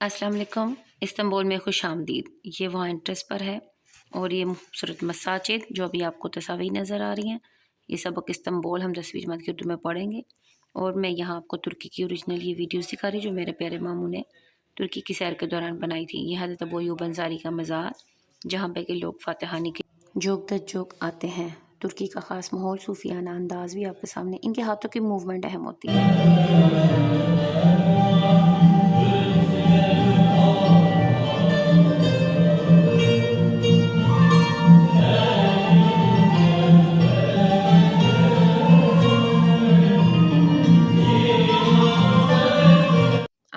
अस्सलाम वालेकुम। इस्तांबुल में खुश आमदीद। ये वहाँ एंट्रेंस पर है और ये खूबसूरत मसाजिद जो अभी आपको तस्वीर नज़र आ रही हैं, ये सबक इस्तांबुल हम 10वीं जमात की उर्दू में पढ़ेंगे। और मैं यहाँ आपको तुर्की की ओरिजिनल ये वीडियोस दिखा रही जो मेरे प्यारे मामू ने तुर्की की सैर के दौरान बनाई थी। ये हज़रत अबू अय्यूब अंसारी का मज़ार, जहाँ पे के लोग फातहानी के जोक दज्जोक आते हैं। तुर्की का ख़ास माहौल, सूफियाना अंदाज भी आपके सामने। इनके हाथों की मूवमेंट अहम होती है।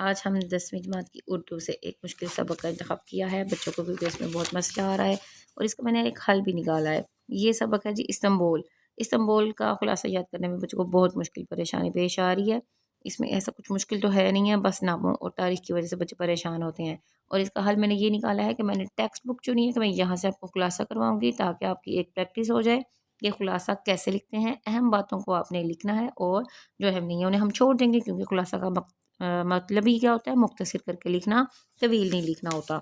आज हम 10वीं जमात की उर्दू से एक मुश्किल सबक का इंतखाब किया है बच्चों को, क्योंकि इसमें बहुत मसला आ रहा है और इसका मैंने एक हल भी निकाला है। ये सबक है जी इस्तांबुल। इस्तांबुल का खुलासा याद करने में बच्चों को बहुत मुश्किल परेशानी पेश आ रही है। इसमें ऐसा कुछ मुश्किल तो है नहीं है, बस नामों और तारीख की वजह से बच्चे परेशान होते हैं। और इसका हल मैंने ये निकाला है कि मैंने टेक्स्ट बुक चुनी है कि मैं यहाँ से आपको खुलासा करवाऊँगी, ताकि आपकी एक प्रैक्टिस हो जाए कि खुलासा कैसे लिखते हैं। अहम बातों को आपने लिखना है और जो अहम नहीं है उन्हें हम छोड़ देंगे, क्योंकि खुलासा का मतलब ही क्या होता है, मुख्तसर करके लिखना, तवील नहीं लिखना होता।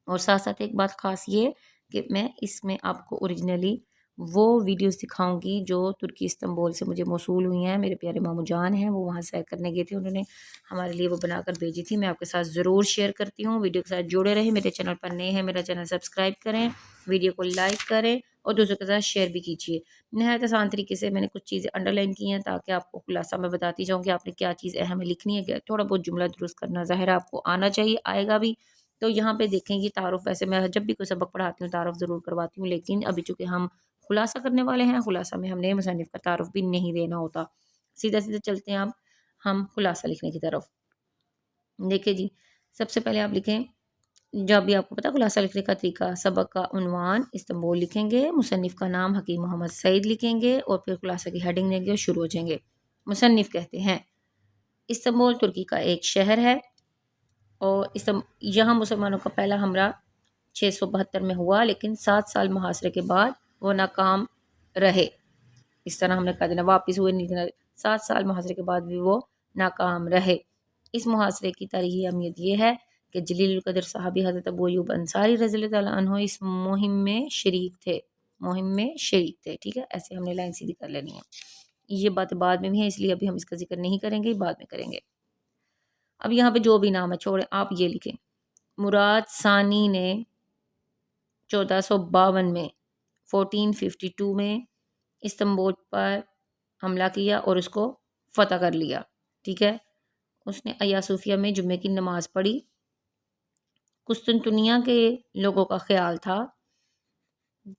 और साथ साथ एक बात ख़ास ये कि मैं इसमें आपको ओरिजिनली वो वीडियोस दिखाऊंगी जो तुर्की इस्तांबुल से मुझे मौसूल हुई हैं। मेरे प्यारे मामू जान हैं, वो वहाँ सैर करने गए थे, उन्होंने हमारे लिए वो बनाकर भेजी थी। मैं आपके साथ ज़रूर शेयर करती हूँ। वीडियो के साथ जुड़े रहें। मेरे चैनल पर नए हैं, मेरा चैनल सब्सक्राइब करें, वीडियो को लाइक करें और दूसरों के साथ शेयर भी कीजिए। नहायत आसान तरीके से मैंने कुछ चीज़ें अंडरलाइन की हैं, ताकि आपको खुलासा मैं बताती जाऊँ कि आपने क्या चीज़ अहम लिखनी है। थोड़ा बहुत जुमला दुरुस्त करना ज़ाहिर है आपको आना चाहिए, आएगा भी। तो यहाँ पे देखें, ये तारुफ, वैसे मैं जब भी कोई सबक पढ़ाती हूँ तारुफ ज़रूर करवाती हूँ, लेकिन अभी चूँकि हम खुलासा करने वाले हैं, खुलासा में हमने मुसन्निफ़ का तारुफ भी नहीं देना होता। सीधा सीधा चलते हैं अब हम खुलासा लिखने की तरफ। देखिए जी, सबसे पहले आप लिखें, जब भी आपको पता खुलासा लिखने का तरीका, सबक का उन्वान इस्तांबुल लिखेंगे, मुसन्निफ़ का नाम हकीम मोहम्मद सईद लिखेंगे और फिर खुलासा की हेडिंग देंगे और शुरू हो जाएंगे। मुसन्निफ़ कहते हैं, इस्तांबुल तुर्की का एक शहर है और यहाँ मुसलमानों का पहला हमला 672 में हुआ, लेकिन 7 साल मुहासरे के बाद वो नाकाम रहे। इस तरह हमने कहा देना, वापस हुए नहीं, 7 साल मुहासरे के बाद भी वो नाकाम रहे। इस मुहासरे की तारीख़ी अहमियत ये है कि जलील कदर साहबी हज़रत अबू अय्यूब अंसारी रज़ियल्लाहु ताला अन्हु इस मुहिम में शरीक थे। ठीक है, ऐसे हमने लाइन सीधी कर लेनी है। ये बात बाद में भी है, इसलिए अभी हम इसका जिक्र नहीं करेंगे, बाद में करेंगे। अब यहाँ पे जो भी नाम है छोड़े, आप ये लिखें, मुराद सानी ने 1452 में 1452 में इस्तांबुल पर हमला किया और उसको फ़तह कर लिया। ठीक है, उसने अय्या सूफिया में जुम्मे की नमाज़ पढ़ी। कुस्तुनतुनिया के लोगों का ख्याल था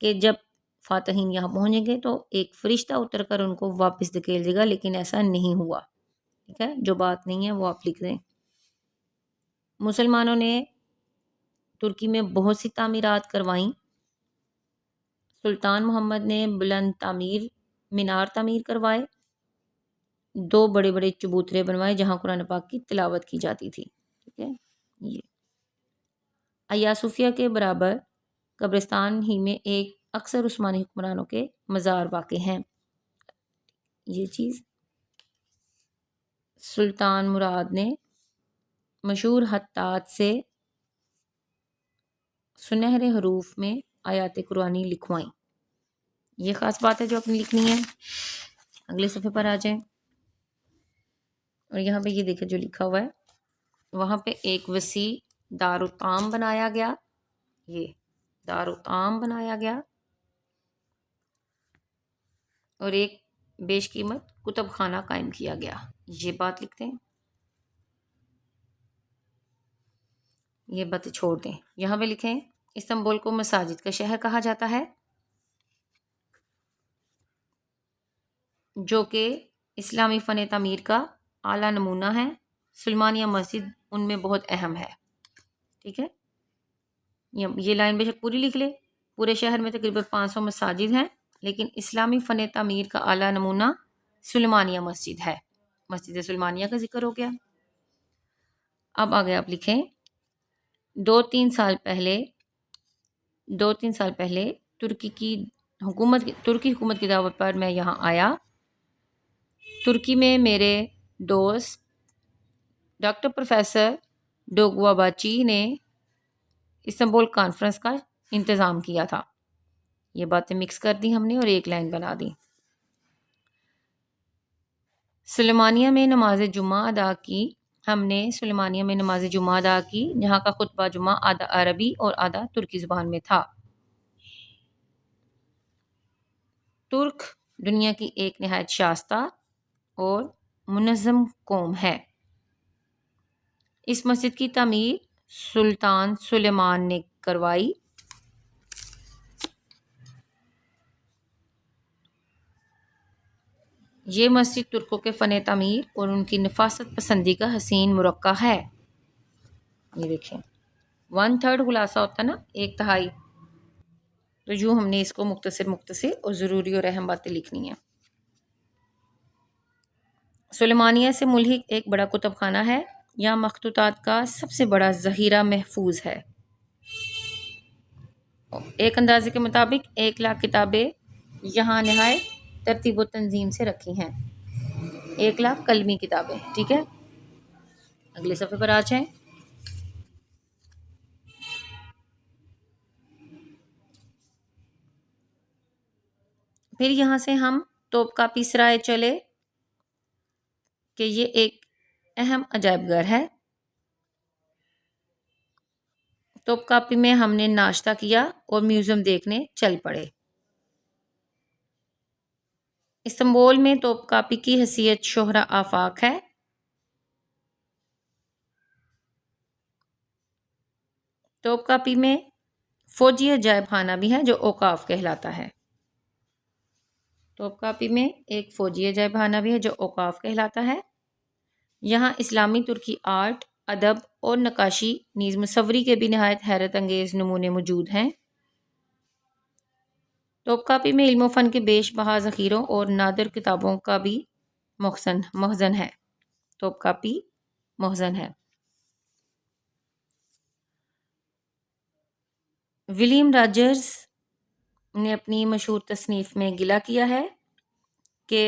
कि जब फातहीन यहाँ पहुँचेंगे तो एक फ़रिश्ता उतर कर उनको वापस धकेल देगा, लेकिन ऐसा नहीं हुआ। ठीक है, जो बात नहीं है वो आप लिख दें। मुसलमानों ने तुर्की में बहुत सी तामीरात करवाईं। सुल्तान मोहम्मद ने बुलंद मीनार तामीर करवाए, 2 बड़े बड़े चबूतरे बनवाए जहाँ कुरान पाक की तिलावत की जाती थी। ठीक है, ये अय्या सूफिया के बराबर कब्रिस्तान ही में एक अक्सर उस्मानी हुक्मरानों के मज़ार वाक़ हैं। ये चीज़ सुल्तान मुराद ने मशहूर हत्तात से सुनहरे हरूफ में आयात कुरानी लिखवाई। ये ख़ास बात है जो आपने लिखनी है। अगले सफ़े पर आ जाएं और यहाँ पे ये देखें जो लिखा हुआ है, वहाँ पे एक वसी दारुताम बनाया गया। ये दारुताम बनाया गया और एक बेशकीमत कुतुब खाना कायम किया गया। ये बात लिखते हैं, ये बात छोड़ दें। यहाँ पे लिखें, इस्तांबुल को मसाजिद का शहर कहा जाता है, जो कि इस्लामी फ़न तामीर का आला नमूना है। सुलेमानिया मस्जिद उनमें बहुत अहम है। ठीक है, ये लाइन बेशक पूरी लिख ले। पूरे शहर में तकरीबन 500 मसाजिद हैं, लेकिन इस्लामी फ़न तामीर का आला नमूना सुलेमानिया मस्जिद है। मस्जिद सुलेमानिया का जिक्र हो गया। अब आगे आप लिखें, 2-3 साल पहले तुर्की हुकूमत की दावत पर मैं यहाँ आया। तुर्की में मेरे दोस्त डॉक्टर प्रोफेसर ڈوگوا باچی نے استنبول کانفرنس کا انتظام کیا تھا۔ یہ باتیں مکس کر دی ہم نے اور ایک لائن بنا دی۔ سلیمانیہ میں نماز جمعہ ادا کی ہم نے سلیمانیہ میں نماز جمعہ ادا کی، جہاں کا خطبہ جمعہ آدھا عربی اور آدھا ترکی زبان میں تھا۔ ترک دنیا کی ایک نہایت شائستہ اور منظم قوم ہے۔ اس مسجد کی تعمیر سلطان سلیمان نے کروائی۔ یہ مسجد ترکوں کے فن تعمیر اور ان کی نفاست پسندی کا حسین مرقع ہے۔ یہ دیکھیں 1/3 خلاصہ ہوتا ہے نا، 1/3، تو جو ہم نے اس کو مختصر اور ضروری اور اہم باتیں لکھنی ہیں۔ سلیمانیہ سے ملحق ایک بڑا کتب خانہ ہے، یہاں مخطوطات کا سب سے بڑا ذخیرہ محفوظ ہے۔ ایک اندازے کے مطابق 1,00,000 کتابیں یہاں نہایت ترتیب و تنظیم سے رکھی ہیں۔ 1,00,000 کلمی کتابیں، ٹھیک ہے۔ اگلے صفحے پر آ جائیں۔ پھر یہاں سے ہم توپکاپی سرائے چلے کہ یہ ایک اہم عجائب گھر ہے۔ توپکاپی میں ہم نے ناشتہ کیا اور میوزیم دیکھنے چل پڑے۔ استنبول میں توپکاپی کی حیثیت شہرہ آفاق ہے۔ توپکاپی میں فوجی عجائب خانہ بھی ہے جو اوقاف کہلاتا ہے۔ توپکاپی میں ایک فوجی عجائب خانہ بھی ہے جو اوقاف کہلاتا ہے۔ یہاں اسلامی ترکی آرٹ، ادب اور نقاشی نیز مصوری کے بھی نہایت حیرت انگیز نمونے موجود ہیں۔ توپکاپی میں علم و فن کے بیش بہا ذخیروں اور نادر کتابوں کا بھی مخزن ہے۔ توپکاپی مخزن ہے۔ ولیم راجرز نے اپنی مشہور تصنیف میں گلہ کیا ہے کہ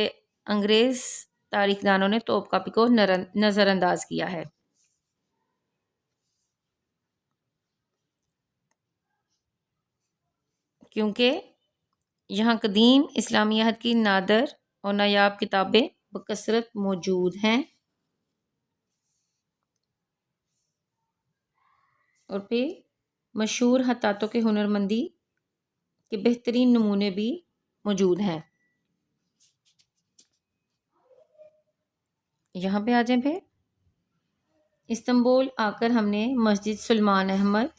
انگریز تاریخ دانوں نے توپکاپی کو نظر انداز کیا ہے۔ کیونکہ یہاں قدیم اسلامی عہد کی نادر اور نایاب کتابیں بکثرت موجود ہیں، اور پھر مشہور خطاطوں کے ہنرمندی کے بہترین نمونے بھی موجود ہیں۔ یہاں پہ آ جائیں۔ پھر استنبول آ کر ہم نے مسجد سلیمان احمد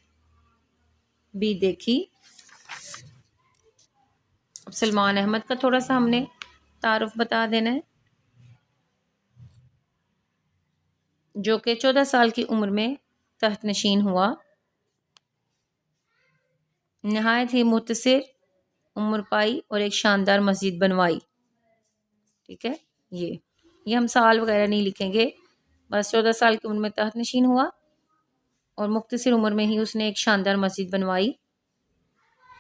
بھی دیکھی۔ اب سلیمان احمد کا تھوڑا سا ہم نے تعارف بتا دینا ہے، جو کہ 14 سال کی عمر میں تحت نشین ہوا۔ نہایت ہی مختصر عمر پائی اور ایک شاندار مسجد بنوائی، ٹھیک ہے۔ یہ ہم سال وغیرہ نہیں لکھیں گے، بس 14 سال کی عمر میں تحت نشین ہوا اور مختصر عمر میں ہی اس نے ایک شاندار مسجد بنوائی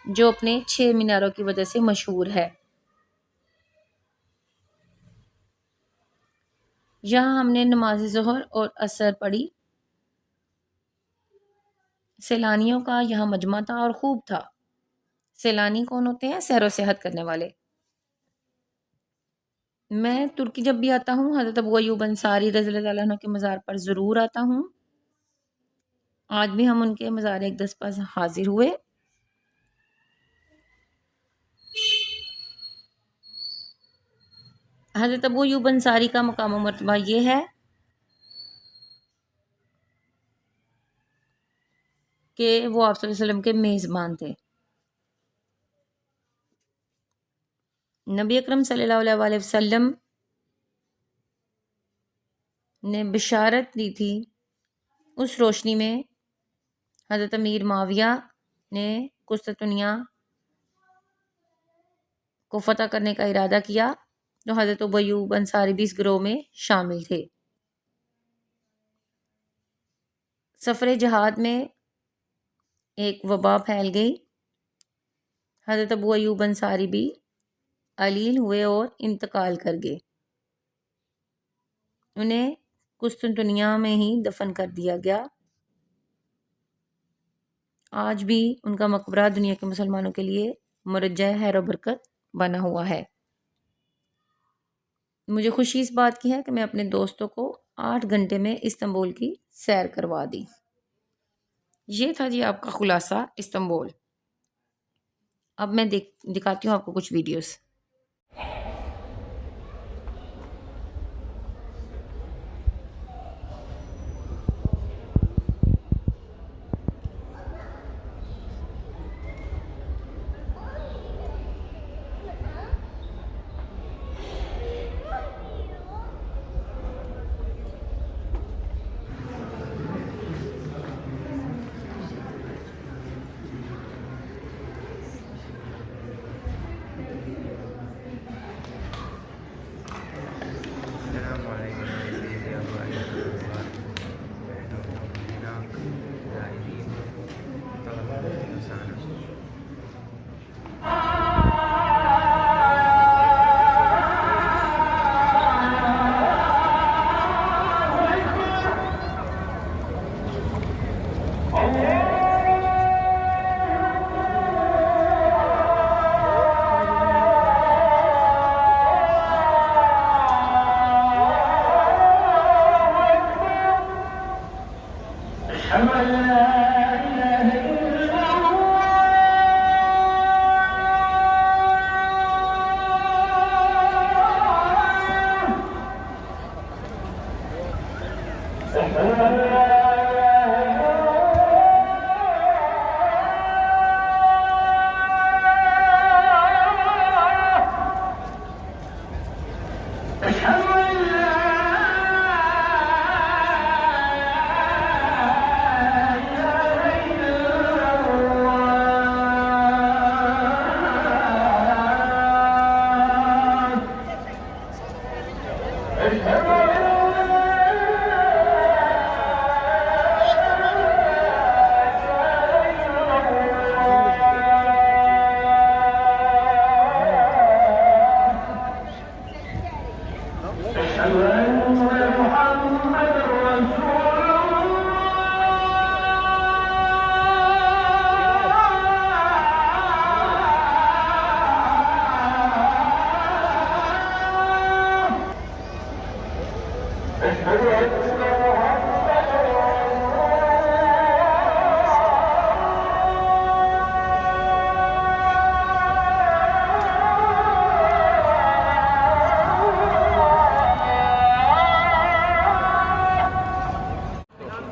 جو اپنے 6 میناروں کی وجہ سے مشہور ہے۔ یہاں ہم نے نماز ظہر اور عصر پڑھی۔ سیلانیوں کا یہاں مجمع تھا اور خوب تھا۔ سیلانی کون ہوتے ہیں؟ سیر و سیاحت کرنے والے۔ میں ترکی جب بھی آتا ہوں حضرت ابو ایوب انصاری رضی اللہ عنہ کے مزار پر ضرور آتا ہوں۔ آج بھی ہم ان کے مزار اقدس پر حاضر ہوئے۔ حضرت ابو ایوب انصاری کا مقام و مرتبہ یہ ہے کہ وہ آپ صلی اللہ علیہ وسلم کے میزبان تھے۔ نبی اکرم صلی اللہ علیہ وسلم نے بشارت دی تھی، اس روشنی میں حضرت امیر معاویہ نے قسطنطنیہ کو فتح کرنے کا ارادہ کیا، تو حضرت ابو ایوب انصاری بھی اس گروہ میں شامل تھے۔ سفر جہاد میں ایک وبا پھیل گئی، حضرت ابو ایوب انصاری بھی علیل ہوئے اور انتقال کر گئے۔ انہیں قسطنطنیہ میں ہی دفن کر دیا گیا۔ آج بھی ان کا مقبرہ دنیا کے مسلمانوں کے لیے مرجع خیر و برکت بنا ہوا ہے۔ مجھے خوشی اس بات کی ہے کہ میں اپنے دوستوں کو 8 گھنٹے میں استنبول کی سیر کروا دی۔ یہ تھا جی آپ کا خلاصہ استنبول۔ اب میں دکھاتی ہوں آپ کو کچھ ویڈیوز۔ السلام عليكم سيدي أبو علي الله. نحن هناك زائرين طلبة المساعدة.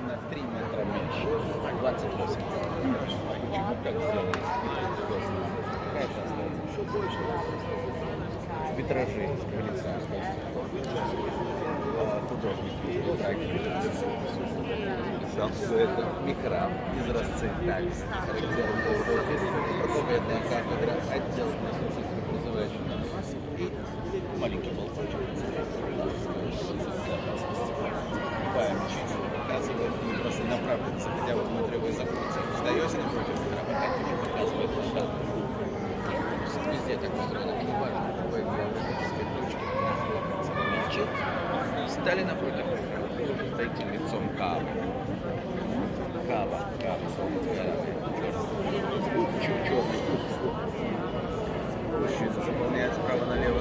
На 3 метра меньше, 28. Почему так сделали? Какая-то остается еще больше. Витражи венецианского художники. Писал все это михраб из расцветали. Проповедная кафедра, отдел слушателей, призывающий на нас. И маленький балкончик. Любая мечеть показывает просто направленность, хотя вот внутри вы заходите, встаете напротив, опять не показывает площадку. Везде так устроено, не важно, какой географической точке находится мечеть. Встали напротив, стоите лицом к Каабе. Кааба, Саудовская Аравия, черный. Мужчина заполняет справа налево.